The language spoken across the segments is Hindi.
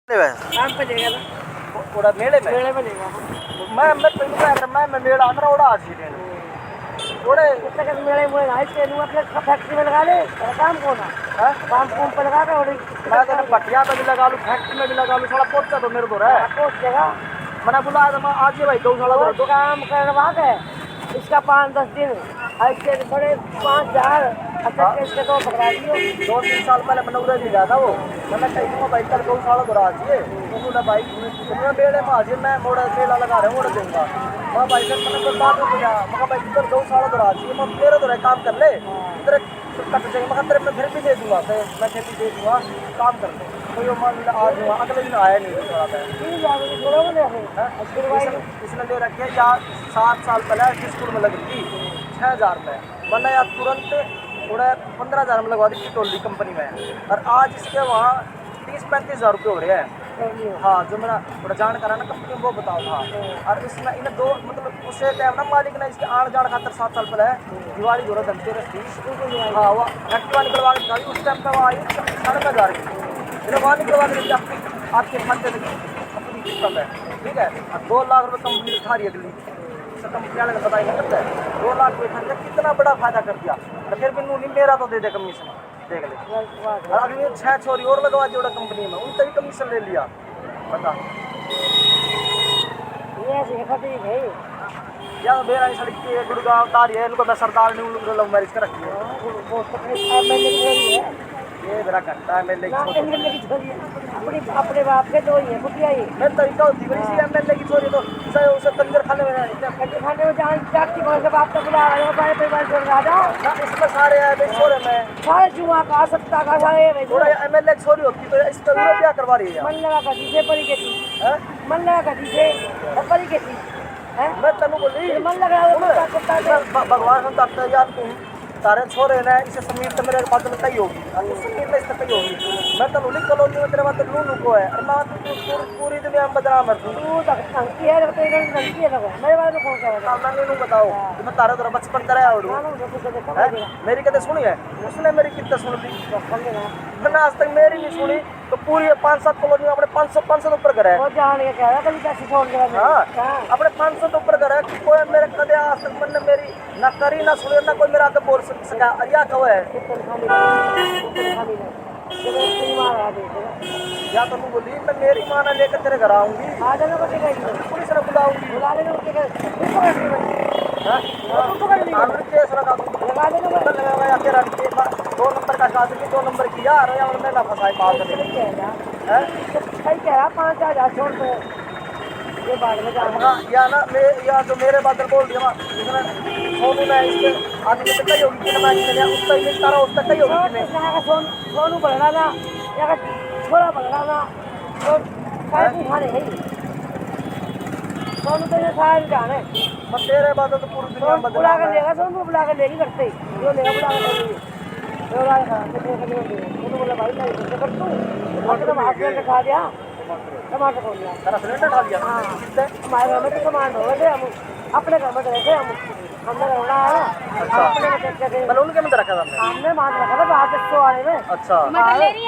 काम पे लेगा ना थोड़ा मेले में मेले में लेगा मैं तो इनका अगर मैं मेला अंदर उड़ा आसी देन थोड़े कितने के मेले में आई के नु अपने फैक्ट्री में लगा ले तेरा काम कौन है हां काम कौन पे लगा के और मैं तो पटिया पे भी लगा लूं फैक्ट्री में भी लगा लूं थोड़ा पोचा तो मेरे को रहा पोच देगा मैंने बुला मैं आज ही भाई गौशाला तो काम करवा के इसका 5-10 दिन ऐसे बड़े 5,000 अच्छा इसके तो पकड़ा दियो 2-3 साल पहले मैंने उधर भी गया था वो मैंने कहीं को भाई कल गौशाला बुला दिए उन्होंने भाई मैं बेड़े में आज मैं मोड़ा मेला लगा रहा हूं मोड़ दूंगा मैं भाई से मैंने कोई बात नहीं किया मैं भाई इधर गौशाला बुला दिए मैं मेरे तो काम कर ले इधर कट जाएंगे मैं तेरे में फिर भी दे दूंगा मैं खेती दे दूंगा काम कर ले तो ये मान आज अगले दिन आया नहीं थोड़ा इसने ले रखे या 7 साल पहले स्कूल में लग रही थी 6,000 में मैंने यार तुरंत थोड़ा 15,000 में लगवा दी टोली कंपनी में और आज इसके वहाँ 30-35 हज़ार रुपये हो रहे हैं। हाँ जो मेरा थोड़ा जानकार है ना कंपनी में वो बताओ था और इसमें इन्हें दो मतलब उसे टाइम ना मालिक ने इसके आड़ जान खातर 7 साल पहले दिवाली जो धनतेरस थी हाँ वो एक्टिवा निकलवा के दिखाई उस टाइम पर वो आई 9,500 की वहाँ निकलवा के आपके खाते में अपनी किस्मत है ठीक है और 2 लाख रुपये कंपनी दिखा रही है अगली कंपनी वाले ने बताया करता है 2 लाख रुपये खर्चा कितना बड़ा फायदा कर दिया तो फिर भी नहीं मेरा तो दे दे कमीशन देख ले और अगली 6 छोरी और लगवा जोड़ा कंपनी में उनसे भी कमीशन ले लिया बता या तो मेरा सड़क की गुड़गांव तारी है इनको मैं सरदार ने लव मैरिज कर रखी है ये मेरा घंटा है मेरे अपने बाप के दो ही है बुढ़िया ही मैं तरीका होती है इसी एमएलए की छोरी तो सही उसे कंजर खाने में कंजर खाने में जान जाती कौन से बाप तो बुला रहे हो भाई परिवार छोड़ राजा ना इसमें सारे है भाई छोरे में सारे जुआ का सत्ता का सारे थोड़ा एमएलए की छोरी होती तो इस पे क्या करवा रही है मन लगा कदी से परी के थी हैं मन लगा कदी से परी के थी हैं मैं तनु बोली मन लगा भगवान हम तक यार तुम तारे छोरे ने इसे समीर तो मेरे बात में कही होगी और समीर ने इससे कही होगी मैं तो लुली कॉलोनी में तेरे बात लूलू को है और मैं पूरी दुनिया में बदनाम है तू धमकी है तो तेरे धमकी है मेरे बारे में कौन कह रहा है मैं नहीं बताओ मैं तारे तो बचपन करे और मेरी कहते सुनी है उसने मेरी कितने सुन ली मैंने आज तक मेरी नहीं सुनी तो पूरी 5-7 कॉलोनी में अपने 500 ऊपर करे वो जान के कह रहा कभी कैसे छोड़ दे हां अपने 500 ऊपर करे कोई मेरे कदे आज तक मैंने मेरी ना करी ना सुनी ना कोई मेरा आके बोल सका अरिया कहो है या तो तू बोली मैं मेरी मां ने लेकर तेरे घर आऊंगी आ जाना बचेगा पुलिस ने बुलाऊंगी बुला लेना हां तू कर ली आंध्र केस लगा लगा देना मैं लगा या तेरा 2 नंबर का काज की 2 नंबर की यार या मैं ना फसाई पाल कर है सही कह रहा 5,000 छोड़ दो ये बाद में जाऊंगा या ना मैं या जो मेरे बादल बोल दिया इसने सोनू ने इसके आदमी से कही होगी कि मैं इसने उसका ही तारा उसका कही होगी कि मैं सोनू बढ़ना ना या छोरा बढ़ना ना तो काय उठाने है सोनू तो ये सारे जाने मैं तेरे बादल तो पूरी दुनिया में बुला कर लेगा सोनू बुला कर लेगी करते जो लेगा बुला कर लेगी जो लाएगा तो बोला भाई नहीं कर तू तो माफिया ने खा दिया टमाटर को लिया तेरा सिलेंडर खा लिया हाँ हमारे घर में तो सामान हो गए हम अपने घर में गए थे हमने रहना है अपने में चर्चा थे बलून के अंदर रखा था हमने मान रखा था बाहर से सो आने में अच्छा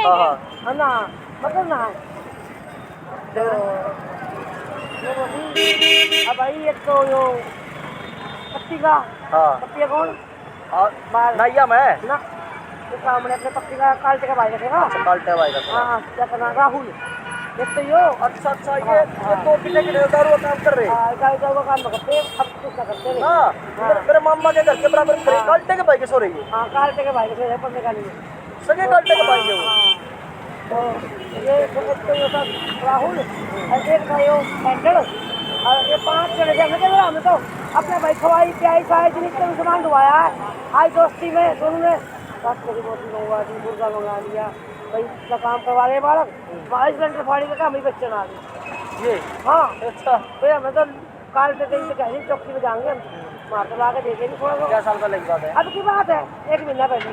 हाँ ना मतलब ना तो ये बोली अब भाई एक तो यो पत्ती का पत्ती कौन नैया मैं ना तो सामने अपने पत्ती का कालटे का भाई रखेगा कालटे भाई का हाँ क्या करना राहुल एक तो यो अच्छा ये तो कितने के दारू काम कर रहे हैं गाय का काम करते अब कुछ ना करते नहीं हां मेरे मामा के घर के बराबर कालटे के भाई के सो रही है हां कालटे के भाई के सो पन्ने का लिए सगे कालटे के भाई के तो ये तो यो सब राहुल और एक भाई यो हैंडल और ये 5 जने जंग के हम तो अपने भाई खवाई प्याई खाए जितने सामान धुआया है आज दोस्ती में दोनों ने रास्ते की बोतल मंगवा दी मुर्गा मंगा लिया भाई का काम करवा रहे बालक 22 सिलेंडर फाड़ी का काम ही बच्चे ना ये हाँ अच्छा भैया मैं तो काल पे कहीं कहीं चौकी में जाएंगे वहाँ तो ला के देखे नहीं थोड़ा क्या साल पहले की बात है अब की बात है 1 महीना पहले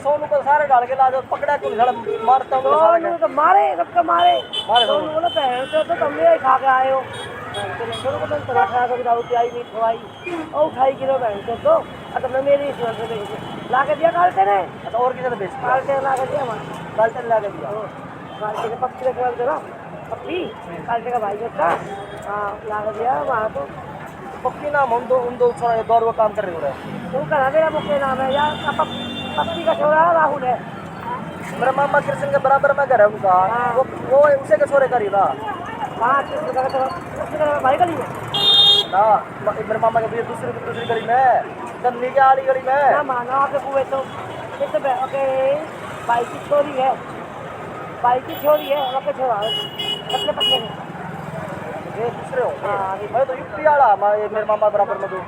सोनू को सारे डाल के ला जाओ पकड़ा क्यों झड़ मारता हूँ सोनू तो मारे सबको मारे सोनू बोला पहन तो तुम ये खा के आए हो सोनू को तुम तरह खा कभी दारू पियाई मीट खवाई और उठाई किलो बहन तो अब मैं मेरी ला के दिया कालते ने और किसी ने बेच कालते ला के दिया कालटे ला के दिया कालते के पक्षी के ना पप्पी कालटे का भाई होता। हाँ ला के दिया वहाँ तो पप्पी नाम उन दो छोरा दौर वो काम कर रहे हो रहे। तू करा मेरा मुख्य नाम है यार। पप्पी का छोरा राहुल है। मेरा मामा कृष्ण के बराबर में घर है उनका। हाँ। वो उसे के छोरे करी ना। हाँ तो भाई गली में ना मेरे मामा के दूसरी गली में गन्नी के आड़ी गली में। ना मानो आपके कुएं तो ये तो ओके भाई की छोरी है। भाई की छोरी है वहाँ पे छोरा पतले पतले में। ये दूसरे हो। हाँ मैं तो यूपी वाला मेरे मामा बराबर में दो।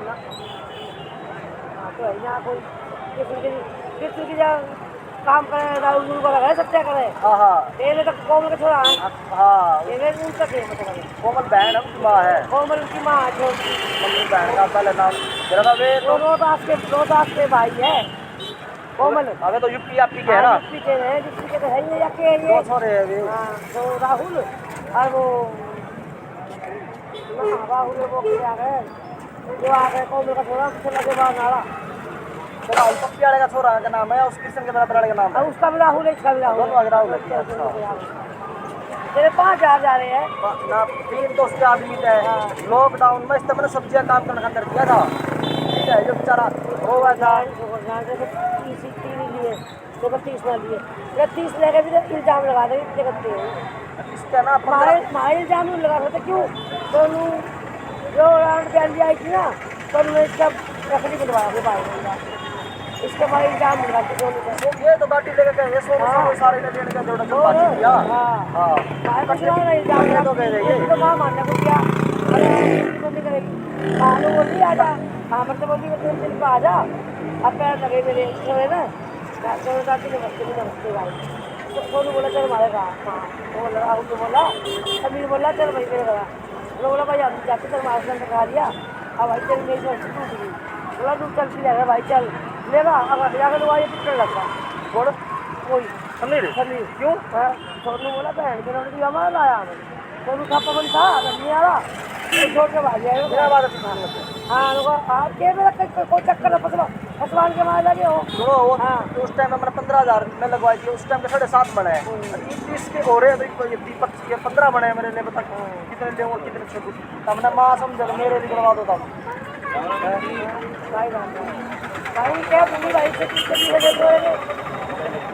हाँ तो है यहाँ कोई किसी की जा काम करे दारू दूर का लगाए सत्या करे। हाँ हाँ तेरे तक कोमल का छोरा है। हाँ तेरे उनका थे मतलब कोमल बहन है उसकी माँ है। कोमल उनकी माँ है छोटी। मम्मी बहन का पहले नाम मेरा नाम वे तो रोहतास के भाई है कोमल। हमें तो यूपी आपकी के है ना। यूपी के हैं यूपी के तो है ही या के दो ये। छोरे है वे। हाँ तो राहुल और वो ना राहुल वो क्या है जो आ गए कोमल का छोरा उससे लगे बाहर नारा। तो राहुल पप्पी वाले का छोरा का नाम है उस कृष्ण के बराबर वाले का नाम है। और उसका भी राहुल है इसका भी राहुल दोनों आगे राहुल है। तेरे 5,000 जा रहे हैं। ना 3 दोस्त के आदमी थे लॉकडाउन में इस तरह सब्जियां काम करने खातर दिया था। ठीक है जो बेचारा हो गया था। 30 ना लिए 30 लेके भी इल्जाम लगा देंगे कितने करते हैं इसका ना हमारे इल्जाम नहीं लगा सकते क्यों। दोनों जो राउंड पहन आई थी ना तो उन्होंने इसका रखड़ी बनवाया फिर भाई इसके बाद इल्जाम लगा के दोनों का। ये तो गाड़ी लेके गए ये सोनू सारे ने लेने का जोड़ा जो बात किया। हां इल्जाम लगा तो कह रहे हैं तो कहाँ मानने को क्या अरे तो नहीं करेगी। हाँ लोग बोली आ जा। हाँ मतलब बोली 3 दिन पर आ जा अब पैर लगे मेरे है ना दोनों दादी ने नमस्ते भाई। तो सोनू बोला चल हमारे कहा। हाँ तो बोला राहुल ने बोला समीर बोला चल भाई मेरे कहा तो बोला भाई हम जाते चल हमारे से खा लिया। अब भाई चल मेरी टूट गई बोला तू चल पी जाएगा भाई चल लेगा अगर जाकर तो ये पिक्चर लगता बोल कोई समीर क्यों। सोनू बोला बहन के नौकरी हमारा लाया हमें सोनू खापा बन था नहीं आ रहा छोड़ के भाग जाएगा। हाँ आपके मेरा कोई चक्कर है फसवान के मारे लगे हो। हाँ उस टाइम मैंने 15,000 में लगवाई थी उस टाइम के 7.5 बने हैं 30 के हो रहे हैं तो ये 15 बने हैं मेरे लिए बता कितने ले और कितने छोटू तब मैं माँ समझ मेरे लिए करवा दो तब भाई क्या बोली भाई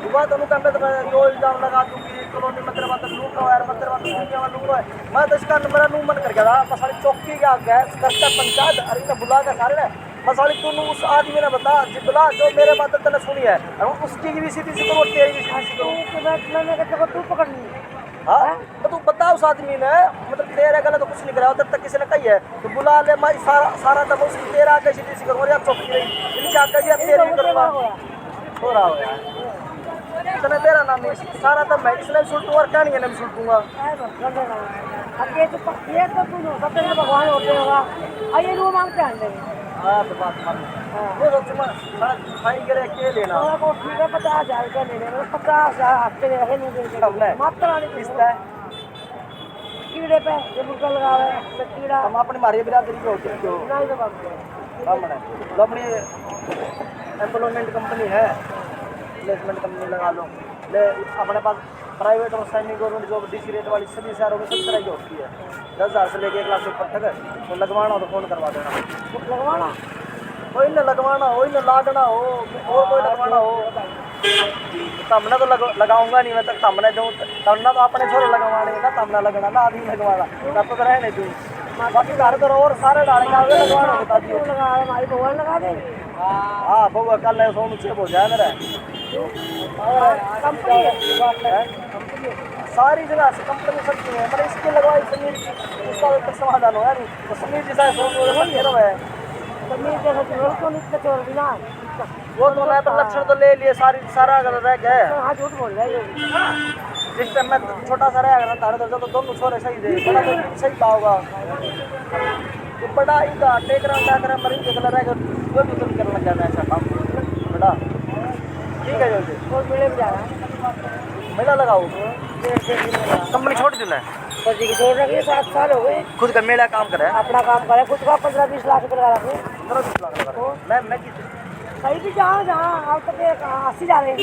हुआ तो दो इल्जाम लगा दूंगी कॉलोनी में तेरे बात लूंगा यार मैं तेरे बात लूंगा मैं तो इसका मेरा नू मन कर गया था मैं सारी चौकी के आगे करता पंचायत अरे इन्हें बुला के सारे ने मैं सारी तू उस आदमी ने बता बुला जो मेरे बात तूने सुनी है और उसकी भी सीधी सी करो तेरी भी सीधी सी करो तू पकड़नी। हाँ तो तू बता उस आदमी ने मतलब तेरे गलत तो कुछ नहीं करा तब तक किसी ने कही है तो बुला ले मैं सारा तब उसकी तेरा आगे सीधी सी करूँ यार चौकी रही इनकी आगे भी तेरी भी करूँगा हो रहा हो यार इतना तेरा नाम नहीं सारा तब मैं इसने भी सुलटूंगा और क्या नहीं है सुलटूंगा। अब ये तो तू सबसे भगवान होते होगा और ये रू मांगते हैं हाँ तो बात मान वो तो तुम्हारा खाई गिरे के लेना को ठीक है 50,000 रुपया ले लेना 50,000 हफ्ते ले रहे नहीं मात्रा नहीं किसका कीड़े पे ये मुर्गा लगा रहे हैं कीड़ा हम अपनी मारी बिरादरी के होते क्यों नहीं तो बात हम है तो अपनी एम्प्लॉयमेंट कंपनी है प्लेसमेंट कंपनी लगा लो ले अपने पास प्राइवेट और semi government job DC rate वाली सभी शहरों में सब तरह की होती है 10,000 से लेके 1 लाख से ऊपर तक है तो लगवाना हो तो फोन करवा देना लगवाना कोई न लगवाना हो न लागना हो और कोई लगवाना हो तमने तो लगाऊंगा नहीं मैं तक तमने दूँ तमना तो अपने छोरे लगवाने का तमना लगना ना आदमी लगवाना तब तो रहे नहीं दूँ बाकी घर तो और सारे डालेंगे आगे लगवाना बता दिए लगा हमारी भगवान लगा दे। हाँ बहुआ कल है सोनू छेप हो जाए मेरा कंपनी है सारी जगह से कंपनी सबकी है मैंने इसकी लगवाई समीर की उसका तक समाधान हो यार तो समीर जी साहब सोनू है समीर जैसा चोर को नहीं चोर बिना वो तो मैं तो लक्षण तो ले लिए सारा गलत रह गए हाँ झूठ बोल रहे जिस टाइम मैं छोटा सा रहेगा ना तारे दर्जा तो दोनों छोरे सही दे बड़ा तो सही पाओगा तो बड़ा ही का टेक रहा है मरीज के कलर रहेगा कोई भी तुम करना चाहता है ऐसा काम बड़ा ठीक है जल्दी और मिले भी जा रहा है मेला लगाओ कंपनी छोड़ देना है जी की छोड़ रखी 7 साल हो गए खुद का मेला काम करे अपना काम करे खुद का 15-20 लाख रुपये लगा रखे 15-20 लाख लगा मैं कहीं भी जहाँ जहाँ आप तो 80 जा रहे हैं।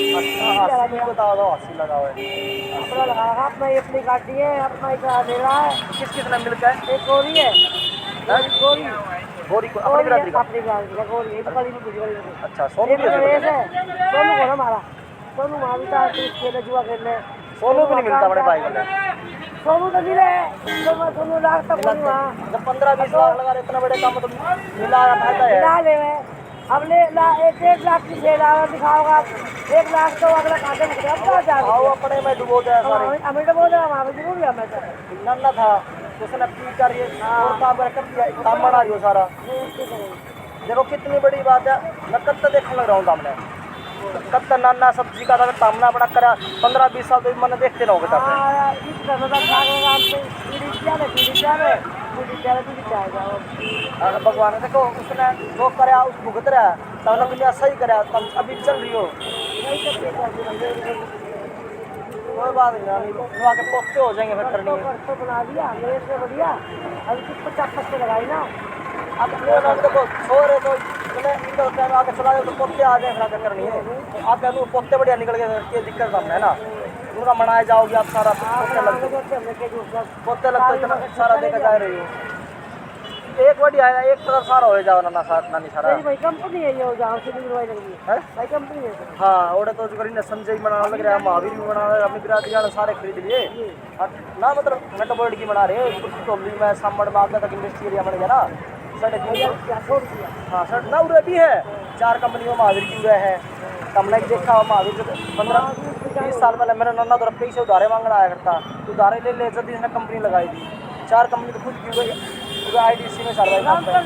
80 बता दो, 80 लगा हुआ है। अपना लगा रखा, अपना ये अपनी गाड़ी है, अपना एक दे रहा है। किस किसने मिलकर है? एक गोरी है, गोरी गोरी को अपनी बिरादरी का? अपनी बिरादरी का गोरी है, तो कड़ी में गुजरी है। अच्छा, सोनू एक भी है? नरेश है, सोनू को ना मारा, सोनू वहाँ भी था, खेले जुआ खेलने। सोनू भी नहीं मिलता बड़े भाई को। सोनू तो मिले, सोनू लाख तक नहीं वहाँ। जब 15-20 लाख लगा रहे इतना बड़े काम तो मिला फायदा है। मिला ले में अब ले 1 लाख की शेर दिखाओगा, 1 लाख तो अगला कांटे में आओ अपने में डुबो गया सारे। हमें तो बोल रहा वहाँ पे जरूर है। मैं नन्ना था उसने पी कर ये और काम कर दिया, काम बना रही हो सारा। देखो कितनी बड़ी बात है। मैं कब तक देखने लग रहा हूँ सामने, कब तक नाना सब्जी का सामना बड़ा करा 15-20 साल तो मैंने देखते रहोगे तब। भगवान देखो उसने जो कराया उस भुगत रहा है, तब ने दुनिया सही कराया, तब अभी चल रही हो। कोई बात नहीं, वहाँ के पोते हो जाएंगे फिर करनी है। तो बना दिया मेरे से बढ़िया, अभी कुछ 50 लगाई ना। अब देखो छोरे तो मैंने आगे चला जाओ तो पोते आ जाए, फिर करनी है आगे पोते बढ़िया निकल गए, दिक्कत सामने है ना। उनका मनाए जाओगे आप सारा पोते लगते इतना सारा देखा जा रही हो। एक बड़ी आया, एक तरफ सारा हो जाओ ना साथ नानी सारा। भाई कंपनी है ये, जहाँ से दवाई लग रही है भाई कंपनी है। हाँ ओडे तो जो संजय बनाने लग रहा है, महावीर भी बना रहे, अपनी बिरादरी वाले सारे खरीद लिए ना। मतलब मेटो वर्ल्ड की बना रहे टोली में सामड़ में आगे तक इंडस्ट्री एरिया बन गया ना। हाँ सर ना उरे भी है 4 कंपनियों महावीर की उरे है। हमने देखा महावीर जो 15-20 साल पहले मेरा नन्ना तो पैसे उधारे मांगना आया करता, उधारे ले ले जल्दी इसने कंपनी लगाई थी। 4 कंपनी तो खुद की गई IDC में सारा रामकरण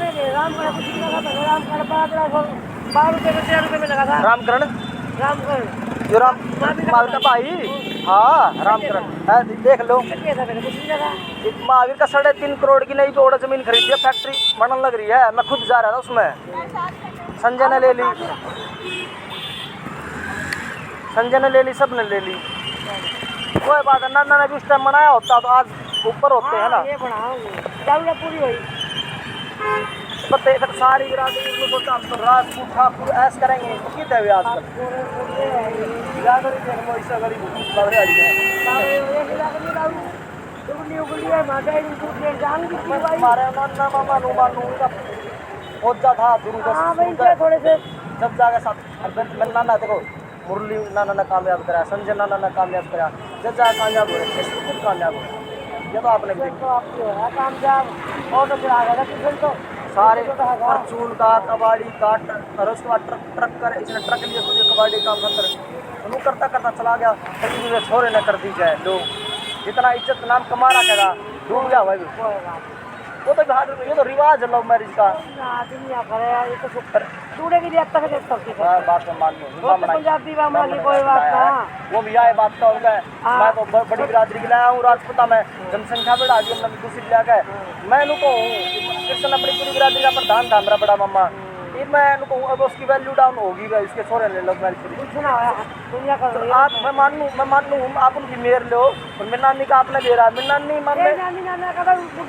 जो राम माल का भाई। हाँ रामकरण देख लो, महावीर का 3.5 करोड़ की नई जोड़ जमीन खरीदी है, फैक्ट्री बनने लग रही है। मैं खुद जा रहा था उसमें, संजय ने ले ली, संजय ने ले ली, सब ने ले ली। कोई बात है, नाना ने भी उस टाइम मनाया होता तो आज ऊपर होते हैं ना। ये पूरी हुई पता है सारी बिरादरी सोचा हम तो राजपूत ठाकुर ऐस करेंगे तो कितने हुए आजकल हमारे नाना मामा नु मानू पहुंचा था गुरु का थोड़े से जब जाके साथ मैं नाना देखो मुरली नाना ने कामयाब कराया, संजय नाना ने कामयाब कराया, जब जाके कामयाब हो रहे खुद कामयाब हो रहे। ये तो आपने कामयाब और तो सारे परचून का कबाड़ी का और उसके बाद ट्रक कर इसने ट्रक लिए खुद कबाड़ी काम करता करता चला गया। कभी छोरे न कर दी जाए लोग जितना इज्जत नाम कमा रहा कहेगा डूब गया भाई। वो तो ये तो रिवाज है लव मैरिज का। बात में मान लो वो भी आए बात का होगा। मैं तो बड़ी बिरादरी की लाया हूँ राजपूता में, जनसंख्या बढ़ा दी हमने दूसरी लिया गए। मैं कहूँ कृष्ण अपनी पूरी बिरादरी का प्रधान था मेरा बड़ा मामा, मैं कहूँ अब उसकी वैल्यू डाउन होगी भाई, उसके छोरे ने लव मैरिज करी। आप मैं मान लूँ आप उनकी मेयर लो और मेरी नानी का आपने दे रहा, मेरी नानी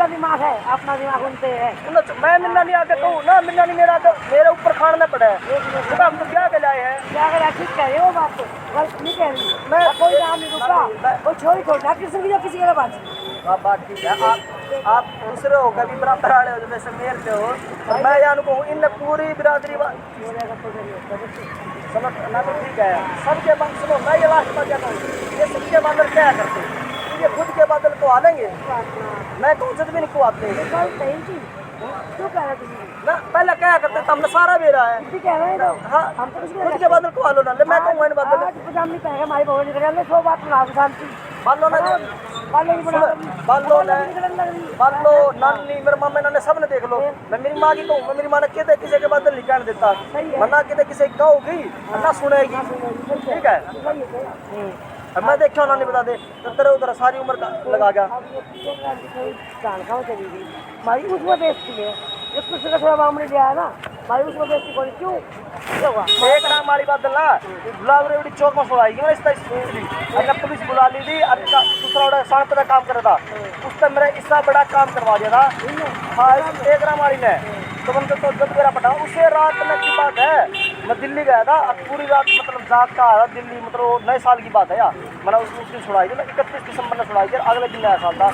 दिमाग है अपना दिमाग सुनते हैं। मैं मेरी नानी आके कहूँ ना, मेरी नानी मेरे ऊपर खाना पड़ा है। हम तो क्या लाए हैं, क्या कर ठीक कह रहे हो, बात तो गलत नहीं कह रही। मैं कोई नाम नहीं रुका, कोई छोड़ी छोड़ना किसी की किसी का बात। बात ठीक है, आप दूसरे हो कभी बराबर वाले हो जैसे मेयर पे हो, और मैं यहाँ कहूँ इन पूरी बिरादरी समझ ना तो ठीक है। सबके बाद सुनो मैं ये लास्ट में क्या कहूँ, ये सबके बादल क्या करते ये खुद के बादल को आ लेंगे। मैं कहूँ जब भी नहीं को आते ना, पहले क्या करते थे हमने सारा बेरा है। हाँ खुद के बादल को आ लो ना, मैं कहूँ इन बादल बालो नानी मेरे मामे नाने सब ने देख लो। मैं मेरी माँ की कहूँ, मैं मेरी माँ ने कहते किसी के बादल नहीं कहने देता, मना कहते किसी कहोगी ना सुनेगी। ठीक है अब मैं देखा नानी बता दे तो तेरे उधर सारी उम्र का लगा गया। भाई उसमें बेचती है एक थोड़ा मामले लिया है ना भाई, उसमें बेचती कौन क्यों एक नाम वाली बात ना गुलाब चौक में सोएगी मैं पुलिस बुला ली थी। दूसरा शांत का काम कर रहा था, उस टाइम मेरा इसका बड़ा काम करवा दिया था। हाँ एक राम वाली ने तो जब मेरा पटा उसे रात में की बात है, मैं दिल्ली गया था, अब पूरी रात मतलब जाग का आया दिल्ली, मतलब वो नए साल की बात है यार, मैंने उस दिन छुड़ाई थी ना, 31 दिसंबर में छुड़ाई थी, अगले दिन नया साल था।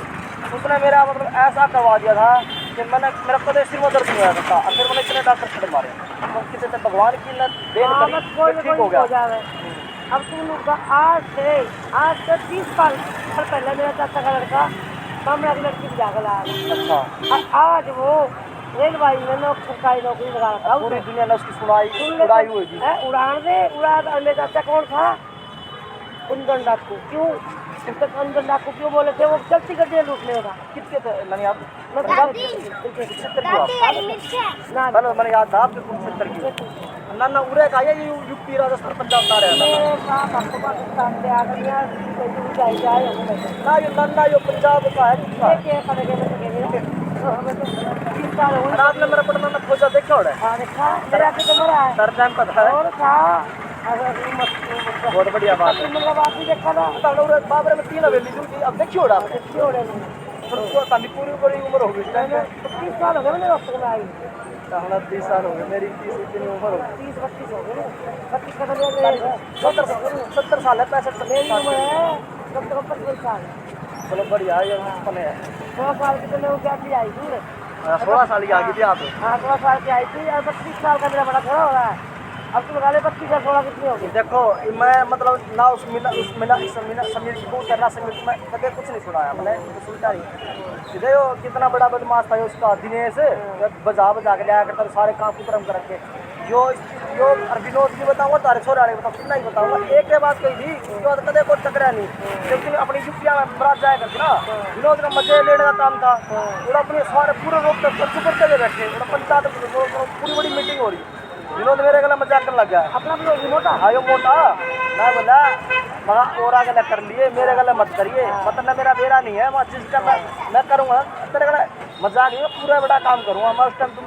उसने मेरा मतलब ऐसा करवा दिया था कि मेरा कदे सिर में दर्द नहीं आया था, और फिर मैंने इतने डॉक्टर छड़े मारे, तो किसी से भगवान की न देन हाँ, करी, बस कोई फिर ना ठीक कोई हो गया। जावे। अब तुम लोग का आज से 30 साल पहले मेरा चाचा का लड़का मामला की लड़की की जाकर आया, अच्छा, और आज वो रेलवाई में सरकारी नौकरी लगा रखा पूरी उसने। दुनिया ने उसकी सुनाई सुन ले उड़ाई तो, हुई थी। उड़ान दे उड़ा, मेरा चाचा कौन था? कुंदन डाकू। क्यों उसको कुंदन डाकू क्यों बोले थे? वो चलती गड्डी लूटने का। कितने थे मैंने आप मैं दादी, 70 की आप ना पहले मैंने याद था आपके 70 की ना ना उड़े का ये यूपी राजस्थान पंजाब का रहा मेरे बाप आपको पाकिस्तान से आ गई यार, कोई जाए जाए हम बैठे ना ये नन्ना यो पंजाब का है ये क्या करेंगे मैं तो कह रही हूँ, तो हमें तो 30 साल हो और आपने मेरा पटना में खोजा देखा होड़ा हाँ देखा मेरा के तो मरा है सर टाइम पता है और था अगर बहुत बढ़िया बात है। मतलब आप भी देखा था तो हम लोग बाबरे में 3 हवेली थी, अब देखी होड़ा आपने अच्छी हो रही तो काफी पूरी पूरी उम्र हो गई इस टाइम पे 30 साल हो गए मैंने डॉक्टर में आई, तो हमारा 30 साल हो गए, मेरी 30 इतनी उम्र हो गई 30-32 हो गए 32 का तो मेरे 70 साल है 65 मेरी साल उम्र है कम से कम 55 साल। चलो बढ़िया है, ये बचपन है 16 साल की तो मैं क्या की आई थी 16 साल की आ गई थी आप हाँ 16 साल की आई थी और 32 साल का मेरा बड़ा खड़ा हो रहा है। अब तुम लगा ले 25 और 16 कितनी होगी? देखो मैं मतलब ना उस समीर की बहुत करना समीर मैं कभी कुछ नहीं सुनाया मैंने तो सुनता नहीं देखो कितना बड़ा बदमाश था उसका दिनेश बजा बजा के लाया करता सारे काम कुतरम कर रखे जो और विनोद की बताऊंगा तारे छोरे वाले बताऊँ कितना ही बताऊंगा एक के बात कही थी उसके बाद कदे कोई टकरा नहीं लेकिन अपनी युक्तियाँ में बरात जाया करती ना विनोद का मजे लेने का काम था और अपने सारे पूरे रोक तक चुप करके बैठे पंचायत पूरी बड़ी मीटिंग हो रही विनोद मेरे गला मजाक करने लग गया अपना भी होगी मोटा आयो मोटा मैं बोला वहाँ और आगे कर लिए मेरे गले मत करिए मतलब मेरा बेरा नहीं है मैं जिस टाइम मैं करूँगा तेरे गले मजाक नहीं पूरा बड़ा काम करूँगा मैं उस टाइम तुम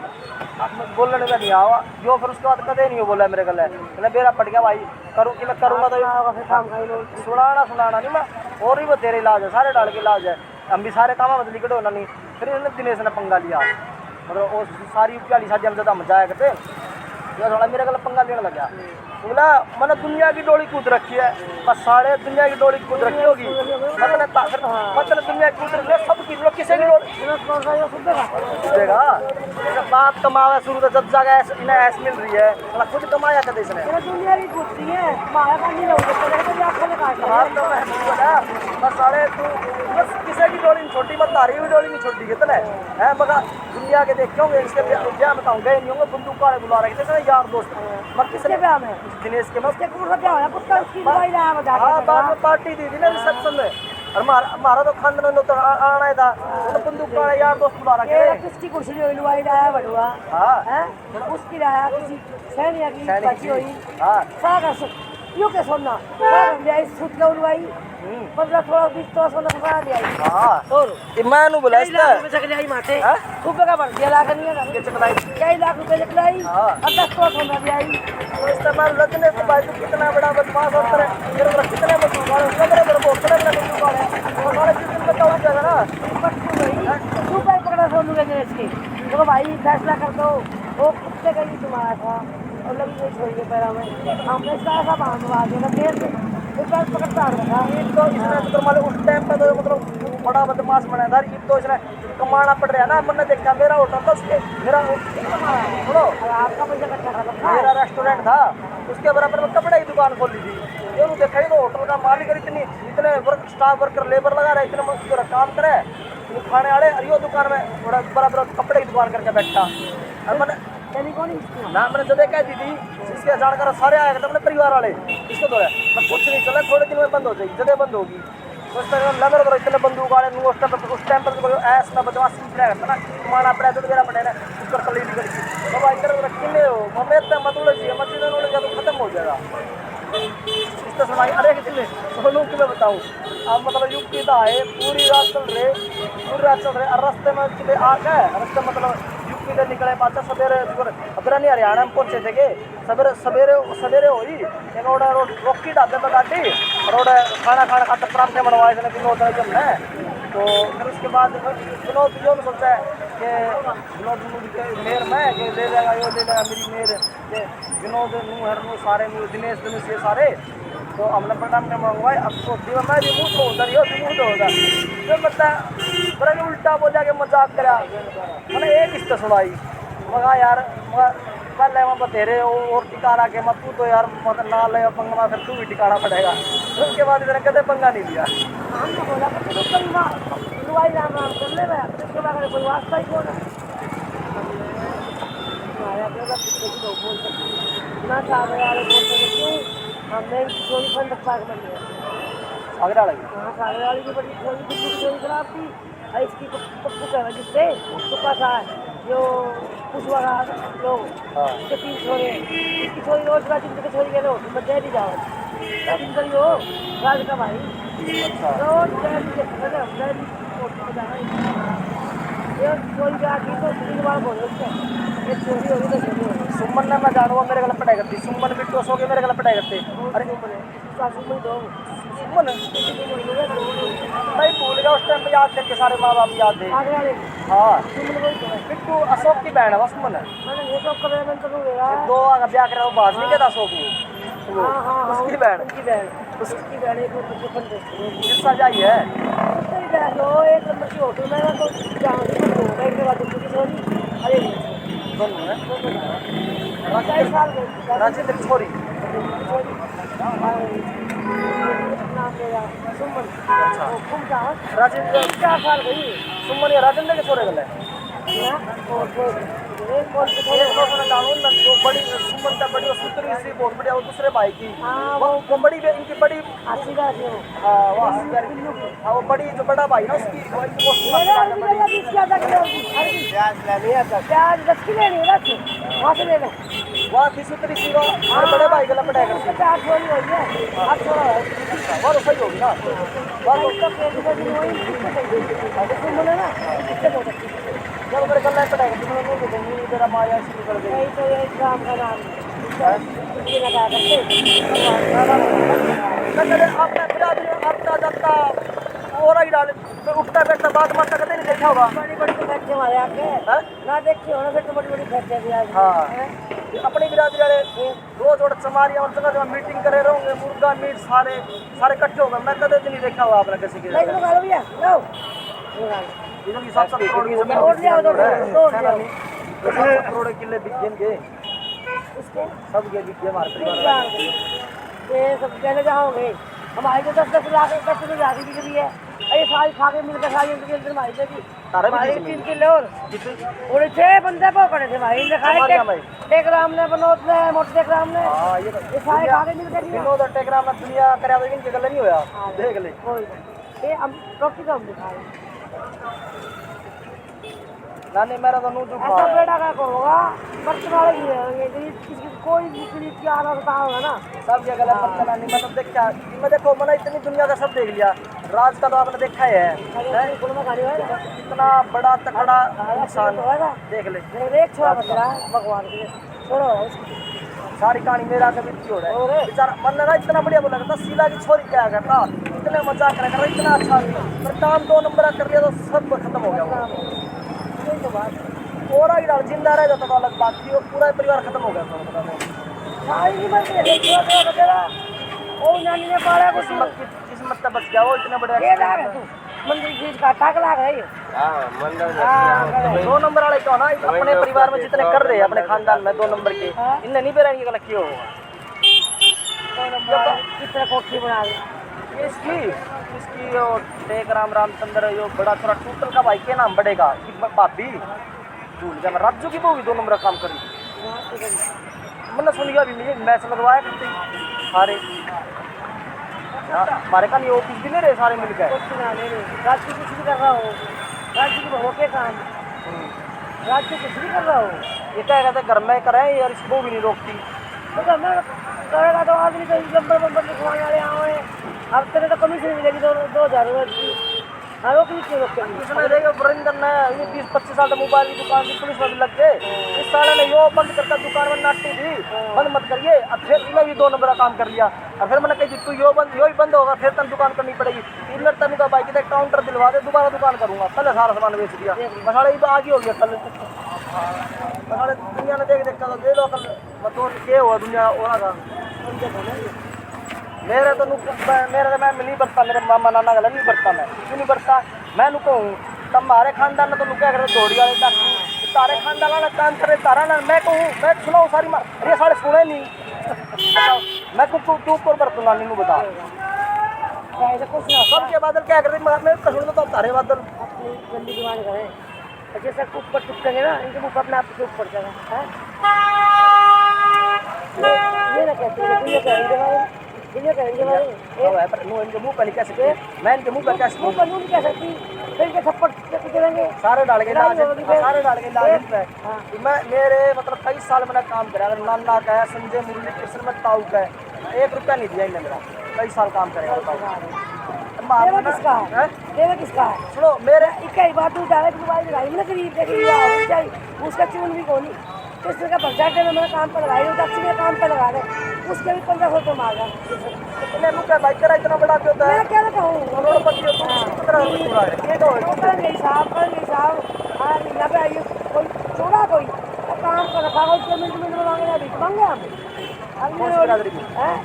बोलने में नहीं आवा जो फिर उसके बाद कदे नहीं हो बोला मेरे गले मैंने बेरा पट गया भाई करूँ कि मैं करूँगा तो काम का ही लोग सुनाना नहीं मैं और भी वो तेरे इलाज है सारे डाल के इलाज है हम भी सारे काम मतलब निकट होना नहीं फिर इसने दिनेश ने पंगा लिया मतलब वो सारी प्याली शादी हम ज़्यादा मजा आया करते ये थोड़ा मेरे गला पंगा लेने लग गया बोला मैंने दुनिया की डोली कूद रखी है बस साढ़े दुनिया की डोली कूद रखी होगी मतलब दुनिया की कूद रखी है सब की लोग किसी की डोली देगा बाप कमावा शुरू तो जब जगह इन्हें ऐस मिल रही है मतलब खुद कमाया था इसने दुनिया की कुर्सी है माया का नहीं लोगे हाँ तो मैं बोला बस साढ़े तू बस किसी की डोली नहीं छोटी मत तारी हुई डोली नहीं छोटी कितने है मगर दुनिया के देखे होंगे इसके ब्याह में कहूँ गए नहीं होंगे बंदूक वाले बुला रहे थे यार दोस्त मत किसके ब्याह में दिनेश के मत क्या होया पुत्र उसकी दवाई लाया बजा हाँ बाद में पार्टी दी थी ना रिसेप्शन में और हमारा तो खानदान में तो आना ही था उन्होंने बंदूक वाले यार दोस्त बुला रखे ये किसकी कुर्सी जो लुवाई लाया बड़ुआ हाँ है उसकी लाया किसी सैनिया की बची हुई हाँ सागा यो के सोना सागा ले सूट के लुवाई 15 थोड़ा 20 तो सोना का दिया हाँ और मैं नु बोला इसका रुपए चक लाई माथे खूब का बढ़ दिया लाख नहीं है ये चकलाई कई लाख रुपए चक लाई हाँ। अब 10 तो सोना दिया तो इस्तेमाल रखने के बाद कितना बड़ा बदमाश होता है मेरे को कितने बंदूक वाले मेरे को कितने बंदूक वाले वो सारे जितने बताओ जाएगा ना पट्टू भाई तू भाई पकड़ा सोनू के जैसे की देखो भाई फैसला कर दो वो कुत्ते का ही तुम्हारा था और लगी नहीं छोड़ के पैरा में हमने ऐसा बांधवा देगा देर से फिर पैर पकड़ता रहा तो इसने तो मतलब उस टाइम पे तो मतलब बड़ा बदमाश बना था ये तो इसने कमाना पड़ रहा है ना मैंने देखा मेरा होटल था उसके मेरा सुनो आपका पैसा इकट्ठा कर रखा मेरा रेस्टोरेंट था उसके बराबर में कपड़े की दुकान खोली थी ये देखा ही तो होटल का मालिक इतने स्टाफ वर्कर लेबर लगा रहे इतने काम करे खाने वाले और यो दुकान में थोड़ा बराबर कपड़े की दुकान करके बैठा और मैंने ना मैंने जब कह दी थी इसके जानकार सारे आए थे अपने परिवार वाले इसको तो मैं कुछ नहीं चला थोड़े दिन में बंद हो जाएगी जगह बंद होगी उस टाइम लगे तो इतने बंदूक वाले उस टाइम पर कोई ऐसा बदमाश नहीं करता ना माना पड़ा तो मेरा पड़े ना उसका तली निकल गई तो भाई तरह रखने हो मम्मी इतना मतलब चाहिए मस्जिद उन्होंने तो खत्म हो जाएगा इस तरह सुनाई अरे कितने सोनू की मैं बताऊँ अब मतलब युक्ति था है पूरी रात चल रहे और रास्ते में चले आ गए रास्ते मतलब यूपी से निकले पाता सवेरे अबरा नहीं हरियाणा में पहुंचे थे कि सवेरे हुई एक रोकी ढाबे पर गाड़ी और खाना खाते परांठे बनवाए थे विनोद हमने तो फिर उसके बाद विनोद जो सोचा है के विनोद के मेयर में के ले जाएगा यो ले जाएगा मेरी मेयर के विनोद नू हर नू सारे नू दिनेश दिनेश ये सारे तो हमने प्रणाम ने मंगवाए अब तो दिवा मैं भी मुंह तो उधर यो भी मुंह तो उधर फिर मतलब बड़ा उल्टा बोल जाके मजाक करा मैंने एक किस्त सुनाई मगा यार पहले मैं बतेरे और टिकाना के मत तू तो यार मत ना ले पंगा फिर तू भी टिकाना पड़ेगा उसके बाद इधर कदे पंगा नहीं लिया हमने बोला कि तू कल दुआई राम राम कर ले मैं उसके बाद कोई वास्ता ही कौन है आया तो किसी को बोल सकते ना था यार बोल सकते क्यों हमने चोरी फंड पार्क में लिया आगरा लगी हाँ सागरे वाली की बड़ी चोरी खराब थी और इसकी पप्पू का जिससे उसके पास आया जो पुछवा लोग के 3 छोरे इसकी छोरी रोज रात इनके छोरी के लोग मैं दे दी जाओ लेकिन करी हो राज का भाई रोज दे दी के दे दी ये छोरी का की तो 3 बार बोल रहे ये छोरी होगी तो छोरी होगी सुमन ने मैं जानूंगा मेरे गला पढ़ाई करती सुमन भी टोस हो गए मेरे गला पढ़ाई करते अरे सासू में दो सुमन मैं भूल गया उस टाइम पे याद करके सारे माँ बाप याद थे आगे वाले हाँ सुमन को ही तो है बिट्टू अशोक की बहन है वो सुमन मैंने ये तो कर मैं तो गया दो आगे ब्याह करा वो बात नहीं कहता अशोक वो हाँ उसकी बहन उसकी बहन एक बच्चे फंड किस साल आई है तेरी बहन हो एक नंबर की होटल में तो जाऊंगी तो एक के बाद दूसरी छोरी अरे दोनों है 22 साल गई राजेंद्र छोरी नाम मेरा सुमन वो घूम जाओ राजेंद्र 4 साल गई सुमन या राजेंद्र के छोरे गले एक कौन से एक तो मैंने जानू ना जो बड़ी सुमन था बड़ी सुतरी सी बहुत बढ़िया वो दूसरे भाई की हाँ वो बड़ी इनकी बड़ी अस्सी का थी वो हाँ वो हाँ वो बड़ी जो बड़ा भाई ना उसकी वो इनको मेरा 20 क्या था प्याज 10 की लेनी है वहाँ से ले लो वहाँ थी सुतरी सी वो और बड़े भाई गला पढ़ाई करती 4 छोरी हो गई अब छोड़ा है वो तो सही होगी ना वो तो पेट में भी वही सुमन है ना किससे बोल सकती जब मेरे गला पढ़ाई करती मैंने नहीं देखी तेरा माया शुरू कर गई यही तो ये काम का नाम है इसकी लगा करते आपने बिरादरी आता जाता और ही डाले तो उठता बैठता बात मारता कभी नहीं देखा होगा बड़ी बड़ी फैक्ट्री हमारे आके हैं? ना देखी हो ना फिर तो बड़ी बड़ी फैक्ट्री भी आज हाँ अपनी बिरादरी वाले रोज रोज समारिया और जगह जगह मीटिंग करे रहोगे मुर्गा मीट सारे सारे इकट्ठे होगा मैं कभी नहीं देखा हुआ आपने किसी की नहीं लगा लो भैया लो इधर की 7 करोड़ की जमीन तोड़ लिया तो तोड़ लिया 7 करोड़ किले बिक गए इसके सब के बिक गए हमारे परिवार ये सब कहने जाओगे हमारे को 10 लाख 10 लाख की बिक्री है ये सारी खा के मिलकर सारी इनके अंदर हमारी लगी तारे भी हमारे किसी 3 किलो और 6 बंदे पकड़े थे भाई ने खाए टेकराम ने बनोत ने मोटे टेकराम ने हाँ ये सारे खा के मिलकर विनोद और टेकराम में दुनिया करे तो इनके गले नहीं होया देख ले कोई ये हम रोटी तो हम दिखाए नानी मेरा तो नू ऐसा बेटा का होगा बर्तन वाले ही रहेंगे किसी कोई बिक्री की आना होगा ना सब जगह गलत पता नहीं मतलब देखा मैं देखो मैंने इतनी दुनिया का सब देख लिया राज का तो आपने देखा ही है इतना बड़ा तगड़ा इंसान देख ले एक छोड़ा बच रहा है भगवान के लिए छोड़ो सारी कहानी मेरा कभी नहीं हो रहा है बेचारा मन ना इतना बढ़िया बोला करता सीला की छोरी क्या करता इतने मजाक करा कर इतना अच्छा पर काम 2 नंबर कर लिया तो सब खत्म हो गया तो बात और ही डाल जिंदा रह जाता तो अलग बात थी और पूरा परिवार खत्म हो गया था सारी नहीं बनती है छोटा वगैरह ओ नानी ने पाला कुछ किस्मत का बच गया वो इतना बढ़िया ये लाग है तू मंदिर चीज का टाक लाग है ये हां मंदिर 2 नंबर वाले क्यों ना अपने परिवार में जितने कर रहे हैं अपने खानदान में 2 नंबर के इनने नहीं बेरा इनके लकी होगा 2 नंबर कितना कोठी बना दी इसकी यो टेकराम रामचंद्र यो बड़ा थोड़ा टूटल का भाई के नाम बढ़ेगा भाभी भूल गया मैं राजू की भी 2 नंबर का काम करी मैंने सुन लिया अभी मैच लगवाया करते सारे हमारे का नहीं ऑफिस भी नहीं रहे सारे मिलकर राज्य कुछ भी कर रहा हो राज्य की बहु के काम राज्य कुछ भी कर रहा हो ये क्या कहते घर में करें यार इसको भी नहीं रोकती तो घर में करेगा तो आदमी तो नंबर लिखवाने वाले आए अब तेरे तो कमीशन मिलेगी 2000 की हाँ रोक ली क्यों रोकते हैं? इसने देखो वरिंदर ने ये 20-25 साल तक मोबाइल की दुकान की पुलिस में भी लग गए। इस साल ने यो बंद करता दुकान में नाटी थी बंद मत करिए। अब फिर इन्हें भी 2 नंबर का काम कर लिया और फिर मैंने कही तू यो ही बंद होगा फिर तन दुकान करनी पड़ेगी। इन्हें तन का बाइक के काउंटर दिलवा दे दोबारा दुकान करूंगा। पहले सारा सामान बेच दिया मसाले ही आगे हो गया कल मसाले दुनिया ने देख कर दे लो कल मतलब क्या हुआ दुनिया हो का मेरे तो मैं नहीं बरता मेरे मामा नाना गला नहीं बरता मैं क्यों नहीं बरता मैं कहूँ तब हमारे खानदान में तो क्या करते दौड़ी वाले डॉक्टर तारे खानदान वाला काम करे तारा ना मैं कहूँ मैं सुनाऊँ सारी अरे सारे सुने नहीं मैं तू ऊपर बरतूंगा नहीं बता कुछ ना सबके बादल क्या करते मैं कसुड़ तो तारे बादल अपनी गंदी जुबान करें जैसा ऊपर टूटेंगे ना इनके मुँह अपने आप से ऊपर जाएगा ये ना कहते हैं ये कहेंगे इनके मुंह पर नहीं कह सकते मैं इनके मुंह पर मुँह पर नहीं कह सकती फिर के थप्पड़ चलेंगे सारे डाल के लाज मैं मेरे मतलब कई साल मैंने काम करा अगर नाना का है संजय मुरली कृष्ण में ताऊ का है 1 रुपया नहीं दिया इन्हें मेरा कई साल काम करेगा किसका है सुनो मेरे इक्का बात डायरेक्ट मोबाइल लगाई ना करीब उसका चून भी कौन किस का बच्चा के मैंने काम पर लगाई टैक्सी में काम पर लगा रहे उसके भी 1500 रुपये मांगा इतने रुपया बाइक करा इतना बड़ा क्यों होता है मैं क्या कहूँ साहब हाँ यहाँ पे आइए कोई छोड़ा कोई काम कर रखा कोई पेमेंट में मांगे अभी मांगे हम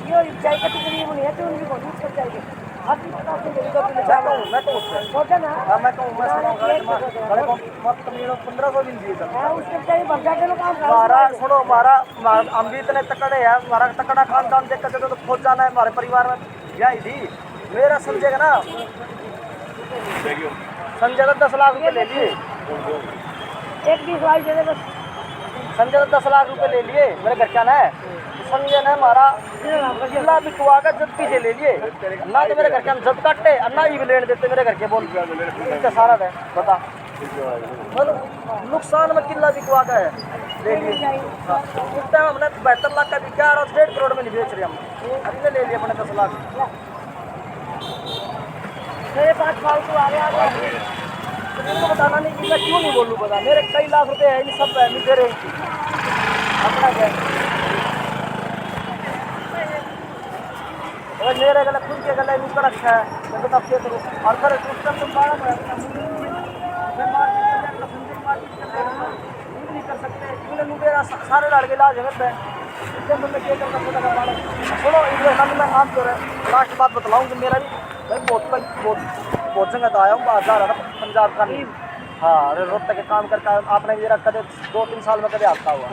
ये चाय का तकरीब नहीं है तो उनकी कोशिश कर चाहिए मैं तो सोचा ना मैं कहूँ मैं 1500 दिन दिए उसके चाहिए बच्चा के काम हमारा सुनो हमारा हम भी इतने तकड़े हैं हमारा तकड़ा खानदान देख कर तो खोज जाना है हमारे परिवार में यही थी मेरा समझेगा ना संजय का 10 लाख रुपए ले लिए एक 20 लाख दे दे संजय का 10 लाख रुपए ले लिए मेरे घर क्या ना है संजय ने हमारा जिला बिकवा कर जब पीछे ले लिए ना तो मेरे घर के हम जब काटते ना ही लेने देते मेरे घर के बोल इनका सारा है बता मतलब नुकसान में किला बिकवा का है ले लिए उस टाइम हमने 72 लाख का बिका और 1.5 करोड़ में नहीं बेच रहे हम अभी ले लिए अपने 10 लाख मेरे पास फालतू आ गया इनको बताना नहीं कि मैं क्यों नहीं बोलूँ बता मेरे कई लाख रुपए है इन सब नहीं दे रहे अपना क्या अगर मेरे गला खुद के गला ऊपर रखा है मैं बता क्या करूँ और फिर उस टाइम तो बारह नहीं कर सकते इन्हें मेरा सारे लड़के इलाज है मैं इससे मैं क्या करना पड़ेगा सुनो इधर मैं आप जो है लास्ट बात बतलाऊँ कि मेरा भी भाई बहुत जगह तो आया हूँ बाहर जा रहा था पंजाब का नहीं हाँ अरे रोड के काम करके आपने मेरा कदे 2-3 साल में कदे आता हुआ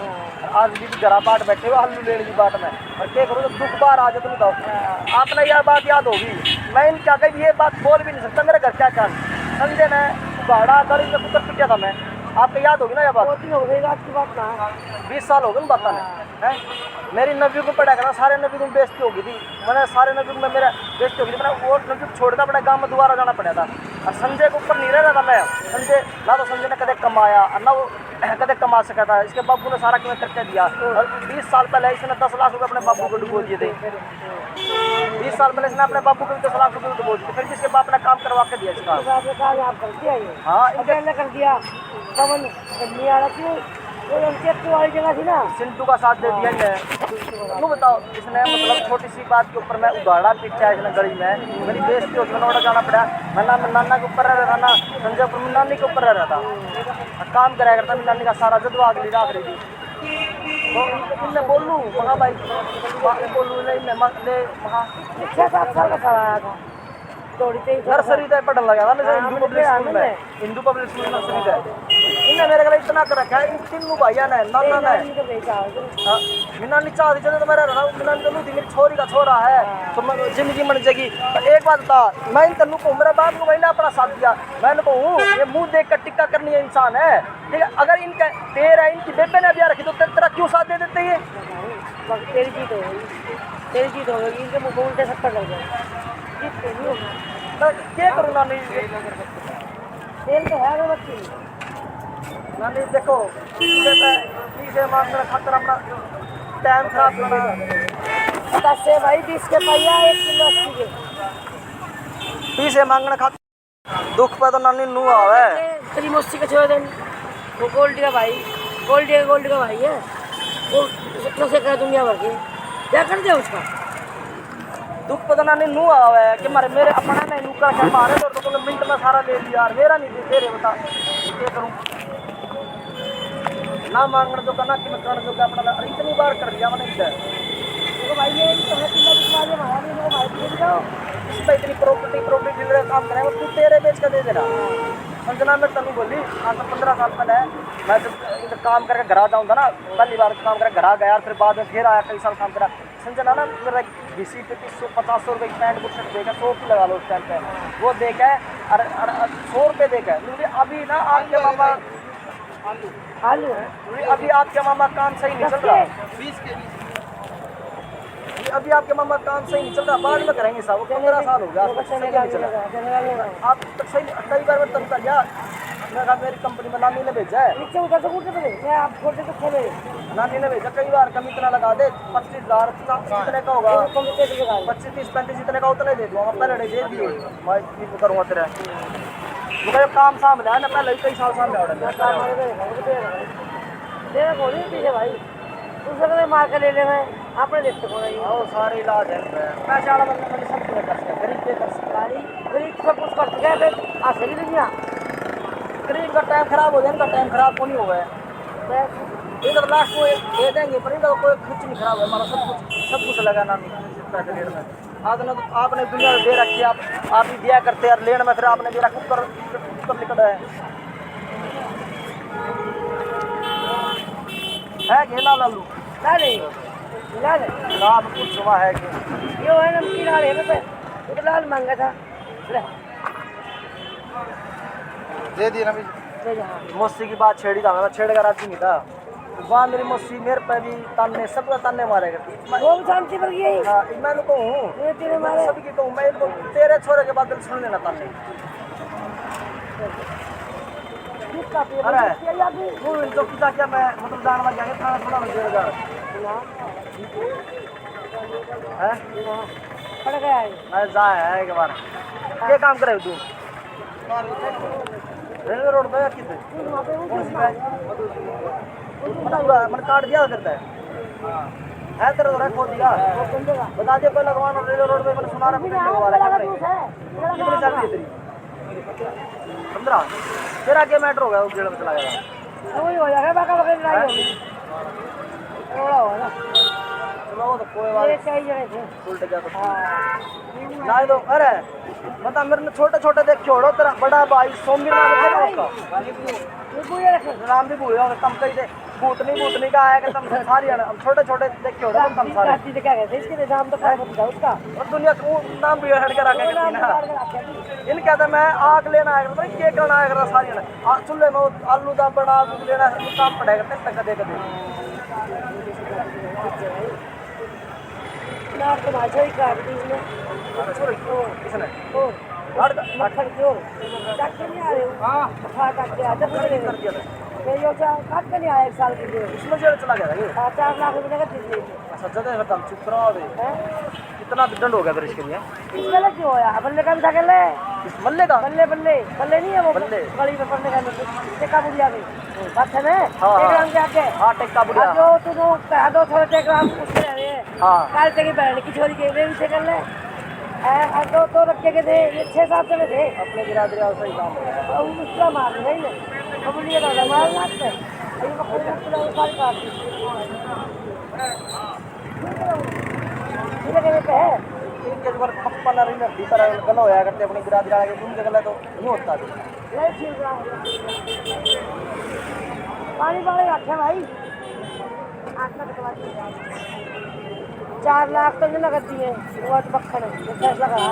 आज भी जरा बाट बैठे हुए हल्लू लेने की बात में और क्या करूँ जब दुख बार आ जाए तुम बताओ आपने यह बात याद होगी मैं इन क्या कही ये बात बोल भी नहीं सकता मेरे घर क्या कान संजय ने भाड़ा गली में कुकर पिटा था मैं आपको याद होगी ना यह बात हो गई आपकी बात ना 20 साल हो गए बात है मेरी नब्बी को पढ़ा करना सारे नब्बी में बेइज्जती होगी थी मैंने सारे नब्बी में मेरा बेइज्जती होगी थी मैंने वो नब्बी छोड़ कर अपने गाँव में दोबारा जाना पड़ा था और संजय के ऊपर नहीं रह रहा था मैं संजय ना तो संजय ने कदे कमाया और ना वो कदे कमा सका था इसके बाबू ने सारा क्यों करके दिया और 20 साल पहले इसने 10 लाख रुपये अपने बाबू को डुबो दिए थे 20 साल पहले इसने अपने बाबू को भी 10 लाख रुपये डुबो दिए फिर जिसके बाप ने काम करवा के दिया इसका हाँ कर दिया पवन नहीं आ रहा क्यों वाली जगह थी ना सिंटू का साथ दे दिया है बताओ इसने मतलब छोटी सी बात के ऊपर मैं उगाड़ा पीटा इसने गली में मेरी बेइज्जती होगी मैंने ऑर्डर जाना पड़ा मैं ना नाना के ऊपर रह रहा था ना संजय ऊपर मैं नानी के ऊपर रह रहा था काम कराया करता मैं नानी का सारा जदवा अगली रात रही थी तो इनने बोलूँ महा भाई बोलूँ ले महा 6-7 साल का साल आया था नर्सरी तक पढ़ने लगा था मैं हिंदू पब्लिक स्कूल में हिंदू पब्लिक स्कूल नर्सरी तक इन्हें मेरे गला इतना कर रखा है इन तीनों भाइया ने नाना ने मीना नीचा आदि चले तो मेरा मीना तो मेरी छोरी का छोरा है तो जिंदगी बन जाएगी एक बात था मैं इन तनु को मेरे बाप को मैंने अपना साथ दिया मैंने कहूँ ये मुंह देख कर टिक्का करनी है इंसान है ठीक है अगर इनका पैर है इनकी बेबे ने अभी रखी तो तेरा क्यों साथ दे देते ये तेरी जीत होगी इनके मुँह उल्टे सत्तर लग जाए क्या करूँ ना नहीं तेल तो है बच्ची ना नहीं देखो से मांगने खातर अपना टाइम खराब करना 10 से भाई 20 के पहिया 1 किलो 80 के 20 से मांगने खातर दुख पे तो नानी नू आवे। तेरी मौसी का छोड़ देन, वो गोल्डी का भाई, गोल्डी का भाई है, वो नशे कर दुनिया भर के, क्या कर दिया उसका? दुख पे तो नानी नू आवे कि मारे मेरे अपना नहीं नू कर के मारे तो तुमने मिनट में सारा ले लिया यार, मेरा नहीं दे रहे बता क्या करूं? ना मांगने जो करना कि मैं करने जो अपना इतनी बार कर दिया मैंने इधर। देखो भाई ये तो है पिल्ला बिचवा दे माया नहीं को भाई दे दो। इस पे इतनी प्रॉपर्टी डीलर काम करे वो तू तेरे बेच के दे देना। संजना में तनु बोली आज तो 15 साल पहले मैं जब इधर काम करके घर आ जाऊँगा ना, पहली बार काम करके घर आ गया, फिर बाद में फिर आया कई साल काम करा। संजना ना मेरा 20-50 रुपये की पैंट बुक शर्ट देकर 100 की लगा लो उस टाइम पे, वो देखे और 100 रुपये देखे। मुझे अभी ना आपके मामा आलू है अभी आपके मामा काम सही नहीं चल रहा, 20 के अभी आपके मामा काम सही नहीं चल रहा, बाद में करेंगे साहब। 15 साल हो गया आज तक सही नहीं चला। आप तक सही कई बार मैं तब कर गया, मैं कहा मेरी कंपनी में नानी ने भेजा है, नीचे उधर से कूदे पे मैं आप छोटे तो खेले नानी ने भेजा कई बार, कम इतना लगा दे 25,000 इतने का होगा, 25, 30, 35 इतने का उतने दे दूँगा, पहले नहीं दे दिए मैं नहीं करूँगा तेरे मुझे काम सामने है ना, पहले कई साल सामने तेरा गोली पीछे भाई दूसरे मार के ले ले मैं आपने देखते को नहीं और सारे इलाज है पैसे वाला बंदा मैंने सब कुछ कर सकता, गरीब पे कर सकता, गरीब सब कुछ कर चुका है फिर असली दुनिया गरीब का टाइम खराब हो जाए, इनका टाइम खराब को नहीं हुआ है, इनका तो लास्ट को दे देंगे पर इनका कोई कुछ नहीं खराब है, हमारा सब कुछ लगा नानी पैसे लेने में। आपने दुनिया में दे रखी है, आप ही दिया करते हैं लेने में, फिर आपने दे रखा ऊपर निकल है कि लाल आलू लाल आप कुछ हुआ है कि ये है नमकीन लाल है पे तो लाल मांगा था ले दे दिए ना भी। ले जा मौसी की बात छेड़ी था, मैं छेड़ कर राजी नहीं था, वहाँ मेरी मौसी मेरे पे भी ताने सबका ताने मारे करती। वो भी शांति पर गई हाँ मैं इनको कहूँ ये तेरे मारे सबकी कहूँ, मैं इनको तेरे छोरे के बाद सुन लेना ताने। किसका पे अरे या भी वो जो पिता क्या मैं मतलब जान लग जाएंगे थाना थोड़ा लग जाएगा है पड़ गया है मैं जा है एक बार क्या काम करे तू रेलवे रोड पे कितने वहां पे कौन सी पे मैंने काट दिया करता है तेरा तो खोल दिया बता दे कोई लगवाना रेलवे रोड पे, मैंने सुना रहा लगवा रहा है कितनी चल रही है तेरी 15 तेरा क्या मैटर हो गया वो गेड़ में चला गया वही हो जाएगा बाका बाका लड़ाई होगी थोड़ा हो ना चलो वो तो कोई बात ये चाहिए थे उल्ट गया तो हां लाई दो। अरे बता मेरे छोटे छोटे देख छोड़ो तेरा बड़ा भाई सोमवीर नाम है उसका ये पूरे रखे नाम भी भूल गया तुम कहीं से भूतनी का आया कि तुम सारी हम छोटे छोटे देख छोड़ो तुम सारे काटी से क्या कहते हैं इसके नाम तो खराब होता है उसका और दुनिया को नाम भी हट के रखे करती ना इन कहता मैं आग लेना आया करता केक करना आया करता सारी चूल्हे में आलू का बना लेना काम पड़ेगा तक कदे कदे ना तो भाषा ही काट दी इसने किसने ओ मक्खन क्यों काट के नहीं आ रहे हो हां खा काट के आजा पूरे कर दिया था ये यो क्या काट के नहीं आया एक साल के लिए इसमें जेल चला गया ये 4 लाख रुपए का दीजिए सच्चा तो बताऊं चुप रहो बे हैं कितना दंड हो गया फिर इसके लिए इसमें लग क्यों होया बल्ले का भी था ले इस मल्ले का बल्ले बल्ले बल्ले नहीं है वो बल्ले। गली में पड़ने का नहीं टेका बुढ़िया में बात है ना हाँ, एक हाँ। ग्राम के आगे हाँ टेक्का बुढ़िया जो तू जो कह दो थोड़े टेक ग्राम उसके रह रहे हैं हाँ काल की बहन की छोरी के वे भी कर ले और दो रखे के थे ये 6-7 जने थे अपने बिरादरी और सही काम है और उसका मार नहीं ले अब बुढ़िया दादा मार मारते ये मक्खन पूरा सारी काट दी ये पे है इनके ऊपर पप्पा ना रही नदी पर गलो होया करते अपनी बिरादरी आगे घूम के गले तो नहीं होता नहीं ठीक रहा पानी पानी रखे भाई 8 लाख के बाद 4 लाख तो नहीं नगद दिए वो तो मक्खन है ये फैसला करा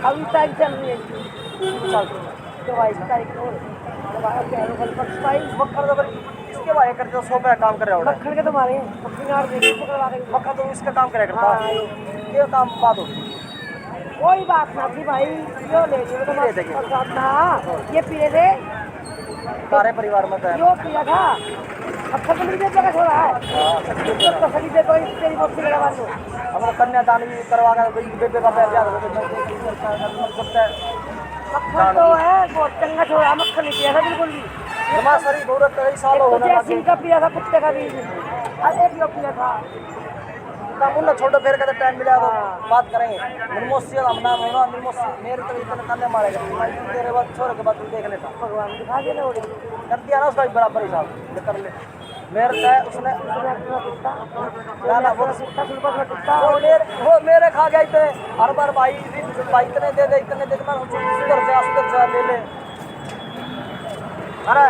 अभी तारीख चल रही है चल तो 22 तारीख को कल 22 मक्खन तो इसके भाई करते तो 100 पे काम कर रहा होगा मक्खन के तुम्हारे पक्कीनार देखिए पकड़वा के मक्खन तो इसका काम करे करता हाँ, ये काम बात होती कोई बात ना थी भाई यो ले लियो तो ले देंगे। हाँ ये पिए थे सारे परिवार में तो यो पिया था अब खत्म नहीं दे जगह छोड़ा है तो सभी दे तो तेरी मोटी लगा मार दो हम कन्यादान भी करवा कर बेबे का ब्याह हो गया मक्खन तो है बहुत चंगा छोड़ा, मक्खन नहीं पिया था बिल्कुल भी। जमा शरीर बहुत कई साल एक तो होने जैसिन लगे। का पिया था कुत्ते का भी, और एक यो पिया था। मुन्ना छोटो फेर का टाइम मिला तो हाँ। बात करेंगे। निर्मोशी हम नाम होना निर्मोशी मेरे तो इतने खाने मारेगा मैं तेरे बाद छोरे के बाद तू देख लेता भगवान दिखा देना उड़ी कर दिया ना उसका भी बराबर हिसाब ये कर ले मेरे तय उसने कुत्ता ना ना कुत्ता सुलपत में कुत्ता वो मेरे खा गया इतने हर बार भाई इतने दे दे मैं सुधर जा ले ले अरे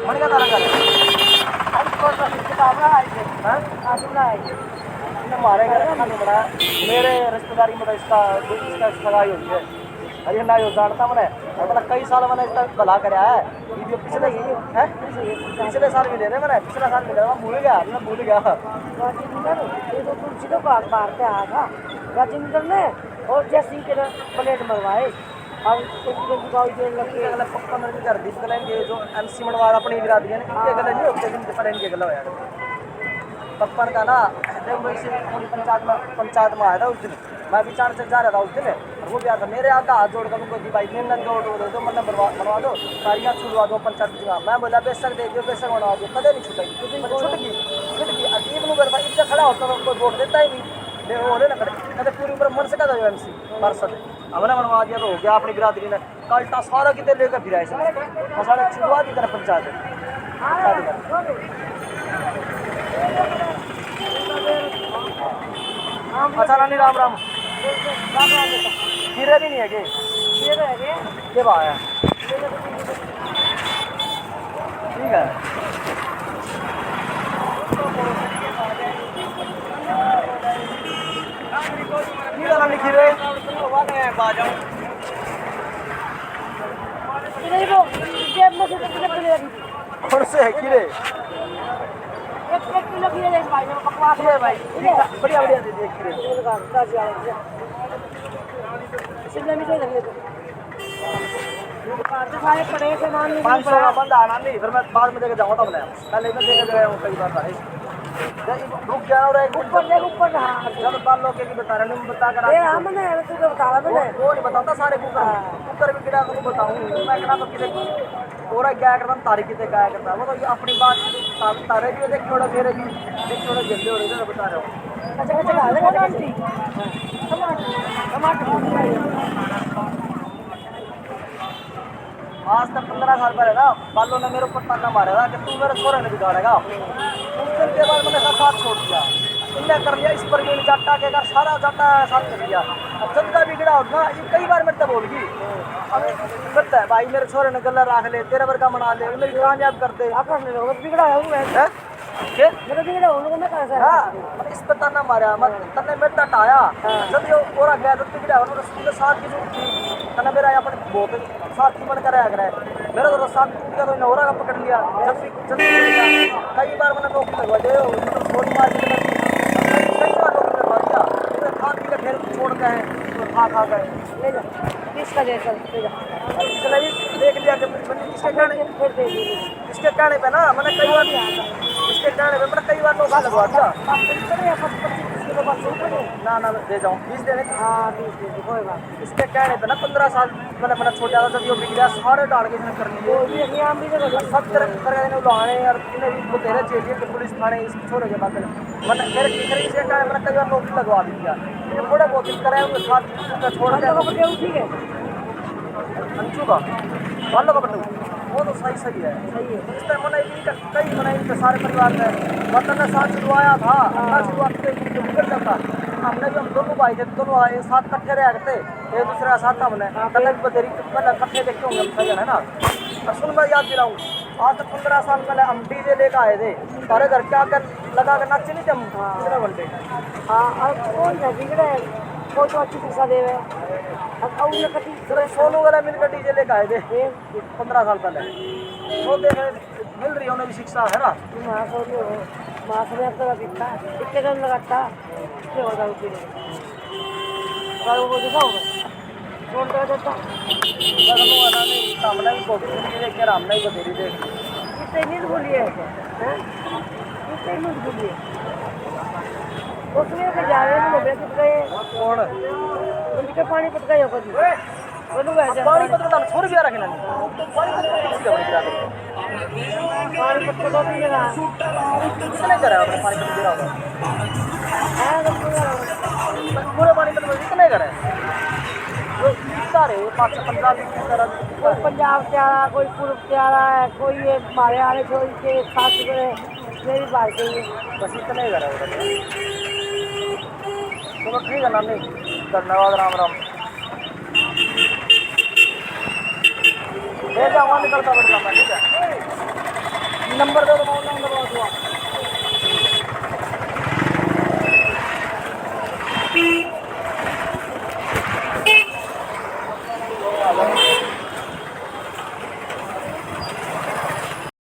मन क्या तारा कर किताब ना आई है, हाँ सुना है। हमारे घर का नहीं बड़ा मेरे रिश्तेदारी में तो इसका सगाई होती है अरे ना यो जानता मैंने मतलब कई साल मैंने इसका भला कराया है ये जो पिछले है पिछले साल मिले थे मैंने पिछले साल मिले मैं भूल गया राजेंद्र ये तो तुलसी तो बात मारते आया था राजेंद्र ने, और जैसे ही तेरा प्लेट मरवाए और अगले पक्का मेरे घर दी कलेंगे जो एमसी मनवाद अपनी बिरादरी है इनके गले नहीं होते जिनके पर इनके गला होया पप्पन का ना जब मैं इसी पूरी पंचायत में आया था उस दिन मैं भी चार से जा रहा था उस दिन और वो भी आता मेरे आका हाथ जोड़ कर उनको जी भाई मेहनत दो मतलब बनवा दो सारियाँ छुड़वा दो पंचायत की मैं बोला बेशक दे दो बेशक बनवा दो कदे नहीं छुटेगी छुट गई अजीब नु करता इतना खड़ा होता तो कोई वोट देता ही नहीं वो ना करे कहते पूरी उम्र मन से कहता एम सी पार्षद हमने बनवा दिया तो हो गया अपनी बिरादरी ने कल्टा सारा कितने लेकर फिर आए सारे छुड़वा दी तरह पंचायत अच्छा रानी राम राम खीरे भी नहीं है के भाव है ठीक है रानी खीरे कौन से है खीरे एक किलो खीरे दे भाई ने बकवास है भाई बढ़िया बढ़िया दे दे खीरे शिमला मिर्च लगे तो सारे पड़े सामान नहीं 500 का बंद आना नहीं फिर मैं बाद में देके जाऊंगा तब ले पहले मैं देके गया हूं कई बार भाई रुक जाओ रे ऊपर हां जब बाल लोग के बता रहे हैं बता कर ये हमने तू को बता रहा मैंने वो नहीं बताता सारे कुकर भी गिरा को बताऊं मैं कहना तो किसे पूरा क्या करता तारीख किते क्या करता वो तो ये अपनी बात तारे भी देख थोड़ा मेरे भी देख थोड़ा जल्दी हो रही है बता रहा हूं अच्छा चला लेगा आंटी टमाटर आज तक 15 साल पहले ना बालों ने मेरे ऊपर ताना मारा था कि तू मेरे छोरे ने बिगाड़ेगा उस दिन के बाद मैंने साथ छोड़ दिया इन्हें कर लिया इस पर भी जाटा के घर सारा जाटा साथ कर दिया अब जब का बिगड़ा होगा ये कई बार मेरे से बोलगी अब करता है भाई मेरे छोरे ने गला रख ले तेरे वर्गा बना ले मेरी कामयाब कर दे आप करने लोग बिगड़ा है मैं के मेरा बिगड़ा उन लोगों में कैसा है हां इस पे ताना मारा मत तन्ने मेरे टटाया जब ये पूरा गया तो बिगड़ा उन्होंने उसके साथ की जो तन्ने मेरा अपन बहुत साथ की बनकर आया करे मेरा तो साथ टूट गया तो नौरा का पकड़ लिया जल्दी कई बार मैंने नौकरी लगवा दे मतलब थोड़ी मार के कई बार नौकरी लगवा दिया फिर खा पी के फिर छोड़ गए तो खा गए ले जा 20 का दे चल ले जा इसने भी देख लिया कि इसके कहने पे ना मैंने कई बार इसके कहने पे मैंने कई बार नौकरी लगवा दिया ना ना दे जाऊँ 20 देने हाँ 20 दे कोई बात इसके कहने पे ना 15 साल मैंने छोटा था जब ये बिगड़ा सारे डाल के इसने कर लिए वो भी अभियान भी तो सब तरह ने उड़ाने और इन्हें भी बतेरे चाहिए कि पुलिस थाने इस छोरे के बाद मैंने मेरे टीचर इसके कहने मैंने कई बार नौकरी लगवा दी दिया लेकिन थोड़े बहुत दिन कराए उनके साथ छोड़ के ठीक है अंशु का वालों का बटू वो तो सही है इस टाइम मैंने कई बनाई इनके सारे परिवार में वतन ने साथ छुड़वाया था शुरुआत से बिगड़ जाता हमने भी हम दोनों भाई थे दोनों आए साथ इकट्ठे रह करते एक दूसरे का साथ हमने तब भी बतेरी पहले इकट्ठे देखते होंगे हम सही है ना और सुन मैं याद दिलाऊँ आज तक 15 साल पहले हम डीजे लेकर आए थे सारे घर के आकर लगा कर नाचे नहीं थे हम कितने घंटे हाँ और कौन है बिगड़े कोई तो अच्छी शिक्षा दे सोनू वाला मिलकर डीजे लेकर आए थे 15 साल पहले वो देखे मिल रही है उन्हें भी शिक्षा है ना मास में अब तक दिखता इतने दिन लगाता क्या होगा उसके वो देखा होगा कौन कर देता सामने भी कॉपी देख के रामने ही बतेरी देख कितने नींद बोलिए कितने नींद बोलिए उसमें जा रहे हैं मोबाइल टूट गए कौन उनके पानी टूट गए होगा बोलो वैसे पानी पत्र तो 100 रुपया रखना नहीं पानी पत्र किसी का बड़ी गिरा दो पानी पत्ता तो नहीं लगा कितने करा आपने पानी पत्र गिरा होगा है तो पूरा पूरे पानी पत्र में कितने करा है सारे 515 तरह कोई पंजाब से आ रहा है, कोई पूर्व से आ रहा है, कोई ये हमारे आने छोड़ के साथ में मेरी बात चाहिए। बस इतने ही करा होगा चलो ठीक है नानी धन्यवाद राम राम ले जाऊँगा निकलता बढ़ता मैं ठीक है नंबर दे दो ऑनलाइन करवा दूँगा